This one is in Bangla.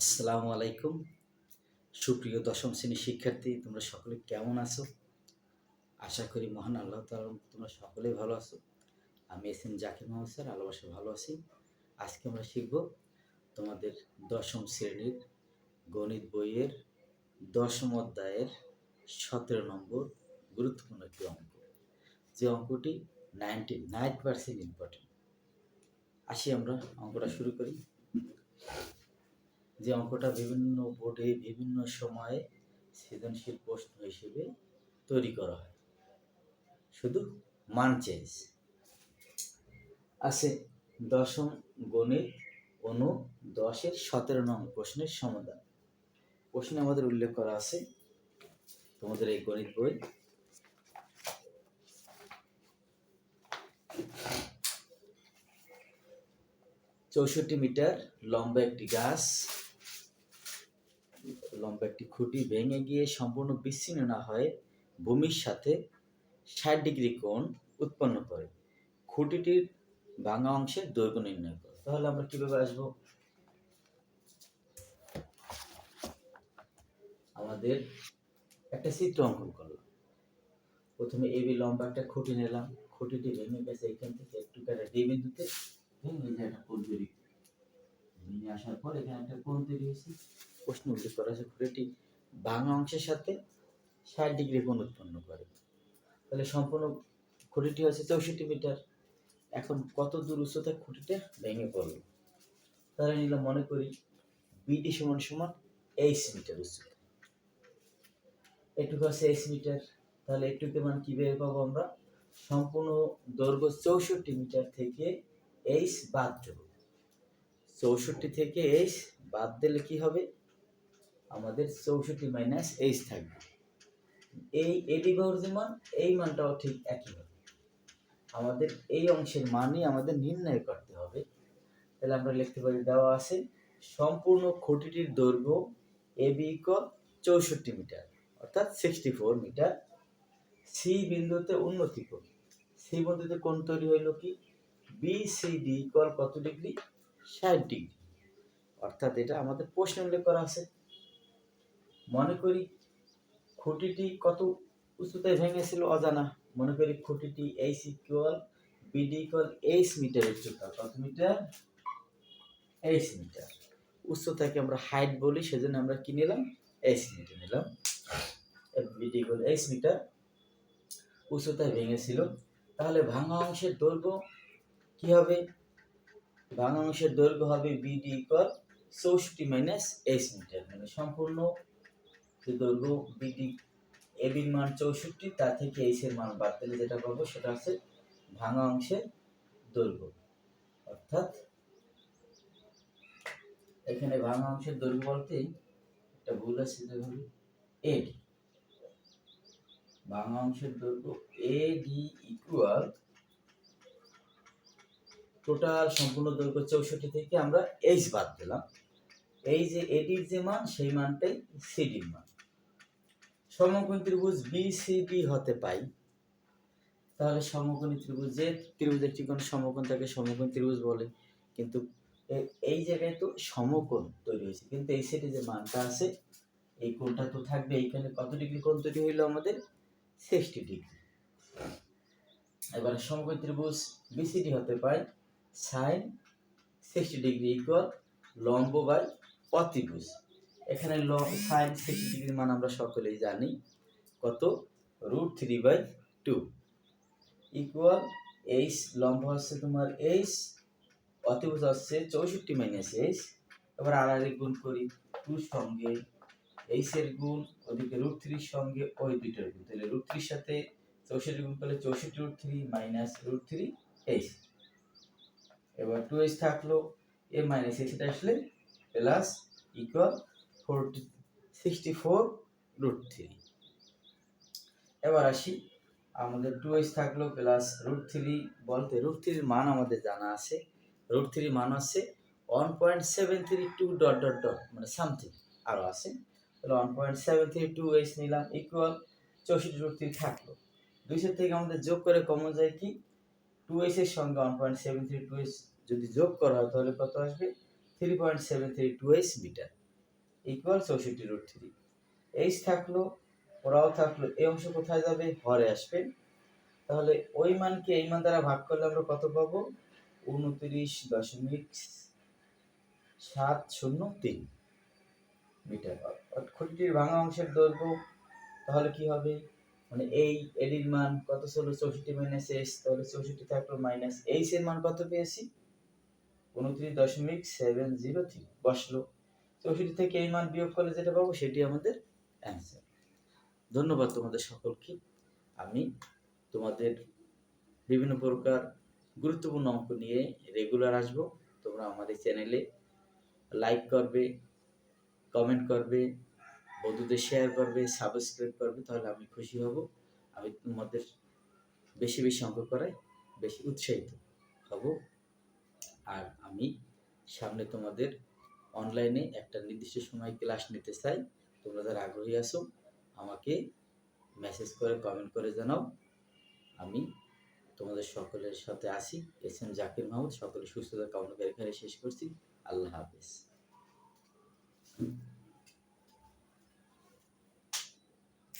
আসসালামু আলাইকুম। সুপ্রিয় দশম শ্রেণীর শিক্ষার্থী, তোমরা সকলে কেমন আছো? আশা করি মহান আল্লাহ তাআলার তোমরা সকলেই ভালো আছো। আমি S M Zakir Mohammad sir ভালোবাসা ভালো আছি। আজকে আমরা শিখব তোমাদের দশম শ্রেণীর গণিত বইয়ের দশম অধ্যায়ের 17 নম্বর গুরুত্বপূর্ণ একটি অঙ্ক, যে অঙ্কটি 99% ইম্পর্টেন্ট। আসি আমরা অঙ্কটা শুরু করি। যে অঙ্কটা বিভিন্ন বোর্ডে বিভিন্ন সময়ে সৃজনশীল প্রশ্ন হিসেবে তৈরি করা হয়, শুধু মান চেঞ্জ আছে। দশম গণিত অনু 10-এর 17 নং প্রশ্নের সমাধান। প্রশ্নে আমাদের উল্লেখ করা আছে তোমাদের এই গণিত বই, চৌষট্টি মিটার লম্বা একটি গাছ, লম্বা একটি খুঁটি ভেঙে গিয়ে সম্পূর্ণ বিচ্ছিন্ন না হয়ে ভূমির সাথে 60 ডিগ্রি কোণ উৎপন্ন করে। খুঁটিটির ভাঙা অংশের দৈর্ঘ্য নির্ণয় করো। তাহলে আমরা কিভাবে আসবো? আমাদের একটা চিত্র অঙ্কন করলাম। প্রথমে এবি লম্বা একটা খুঁটি নিলাম, খুঁটিটি ভেঙে গেছে এখান থেকে একটু একটা ডি বিন্দুতে ভেঙে যে একটা কোণ তৈরি, ভেঙে আসার পর এখানে একটা কোণ তৈরি হয়েছে। প্রশ্ন উল্লেখ করা আছে খুঁটিটি ভাঙা অংশের সাথে 60 ডিগ্রি কোণ উৎপন্ন করে। তাহলে সম্পূর্ণ খুঁটিটি হচ্ছে 64 মিটার। এখন কত দূর উচ্চতায় খুঁটিটা ভেঙে পড়লো? তাহলে নিলাম, মনে করি বিডি সমান সমান 8 মিটার উচ্চতা, এটুকু আছে 8 মিটার। তাহলে এটুকু মান কিভাবে পাবো আমরা? সম্পূর্ণ দৈর্ঘ্য 64 মিটার থেকে 8 বাদ দেব। 64 থেকে 8 বাদ দিলে কি হবে? আমাদের 64 মাইনাস 8 থাকবে। এই এডি বাহুর যে মান, এই মানটাও ঠিক একই হবে। আমাদের এই অংশের মানই আমাদের নির্ণয় করতে হবে। তাহলে আমরা লিখতে পারি, দেওয়া আছে সম্পূর্ণ খুঁটিটির দৈর্ঘ্য এবি ইকুয়াল 64 মিটার অর্থাৎ 64 মিটার। সি বিন্দুতে উন্নতি কোণ, সি বিন্দুতে কোণ তৈরি হইল কি? বিসিডি ইকুয়াল কত ডিগ্রি? 60 ডিগ্রি। অর্থাৎ এটা আমাদের প্রশ্নে উল্লেখ করা আছে। মনে করি খুঁটিটি কত উচ্চতায় ভেঙেছিল অজানা। মনে করি খুঁটিটি H equal BD equal 8 metre উচ্চতা। কত মিটার? 8 মিটার। উচ্চতাকে আমরা হাইট বলি, সেজন্য আমরা কি নিলাম? 8 মিটার নিলাম। বিডি ইকুয়াল 8 মিটার উচ্চতায় ভেঙেছিল। তাহলে ভাঙা অংশের দৈর্ঘ্য কি হবে? ভাঙা অংশের দৈর্ঘ্য হবে বিডি ইকুয়াল 64 মাইনাস 8 মিটার, মানে সম্পূর্ণ যে দৈর্ঘ্য বিডি এবির মান 64, তা থেকে 8 এর মান বাদ দিলে যেটা পাবো সেটা হচ্ছে ভাঙা অংশের দৈর্ঘ্য। অর্থাৎ এখানে ভাঙা অংশের দৈর্ঘ্য বলতে একটা ভুল আছে, যেটা হবে এডি। ভাঙা অংশের দৈর্ঘ্য এডি ইকুয়াল টোটাল সম্পূর্ণ দৈর্ঘ্য 64 থেকে আমরা এইচ বাদ দিলাম। এই যে এডির যে মান, সেই মানটাই সিডির মান। সমকোণী ত্রিভুজ বিসিডি হতে পাই। তাহলে সমকোণী ত্রিভুজ, যে ত্রিভুজ একটি কোণ সমকোণ তাকে সমকোণী ত্রিভুজ বলে। কিন্তু এই জায়গায় তো সমকোণ তৈরি হয়েছে, কিন্তু এই সাইডে যে মানটা আছে এই কোণটা তো থাকবে। এইখানে কত ডিগ্রি কোণ তৈরি হইলো আমাদের? 60 ডিগ্রি। এবার সমকোণী ত্রিভুজ বিসিডি হতে পাই সাইন 60 ডিগ্রি ইকুয়াল লম্ব বাই অতিভুজ। এখানে সাইন 60 ডিগ্রির মান আমরা সকলেই জানি কত? √3/2 ইকুয়াল এইচ। লম্ব হচ্ছে তোমার এইচ, অতিভুজ হচ্ছে 64 মাইনাস এইচ। এবার আড়াআড়ি গুণ করি, 2 সঙ্গে এইচ এর গুণ ওদিকে √3 সঙ্গে ওই দুইটার গুণ। তাহলে √3 সাথে 64 গুণ করলে 64√3 মাইনাস √3 এইচ। এবার 2h থাকলো, এ মাইনাস এইচ আসলে প্লাস ইকুয়াল 64√3। এবার আসি, আমাদের 2h থাকলো প্লাস √3 বলতে √3 মান আমাদের জানা আছে। √3 মান আছে 1.732 ডট ডট ডট, মানে সামথিং আরো আছে। তাহলে 1.732h নিলাম ইকুয়াল 64√3 থাকলো। দুই সাইড থেকে আমাদের যোগ করে কমন যায় কি? 2h এর সঙ্গে 1.732h যদি যোগ করা হয় তাহলে কত আসবে? 3.732h metre. ইকুয়াল 64√3। এইচ থাকলো, ওরাও থাকলো, এই অংশ কোথায় যাবে? হরে আসবে। তাহলে ওই মানকে এই মান দ্বারা ভাগ করলে আমরা কত পাবো? 29.703 মিটার পাবো। খুঁটিটির ভাঙা অংশের দৈর্ঘ্য তাহলে কি হবে? মানে এই এডির মান কত ছিল? 64 মাইনাস এইচ, তাহলে 64 থাকলো মাইনাস এইচ এর মান কত পেয়েছি? 29.703 বসলো। 64 থেকে এই মান বিয়োগ করলে যেটা পাবো সেটি আমাদের অ্যান্সার। ধন্যবাদ তোমাদের সকলকে। আমি তোমাদের বিভিন্ন প্রকার গুরুত্বপূর্ণ অঙ্ক নিয়ে রেগুলার আসবো। তোমরা আমাদের চ্যানেলে লাইক করবে, কমেন্ট করবে, বন্ধুদের শেয়ার করবে, সাবস্ক্রাইব করবে, তাহলে আমি খুশি হব। আমি তোমাদের বেশি বেশি অঙ্ক করাই বেশি উৎসাহিত হব। আর আমি সামনে তোমাদের অনলাইনে একটা নির্দিষ্ট সময় ক্লাস নিতে চাই। তোমরা যারা আগ্রহী আছো আমাকে মেসেজ করে কমেন্ট করে জানাও। আমি তোমাদের সকলের সাথে আসি। এস.এম. জাকির মাহমুদ সকলের সুস্থতা কামনা করে এখানে শেষ করছি। আল্লাহ হাফেজ।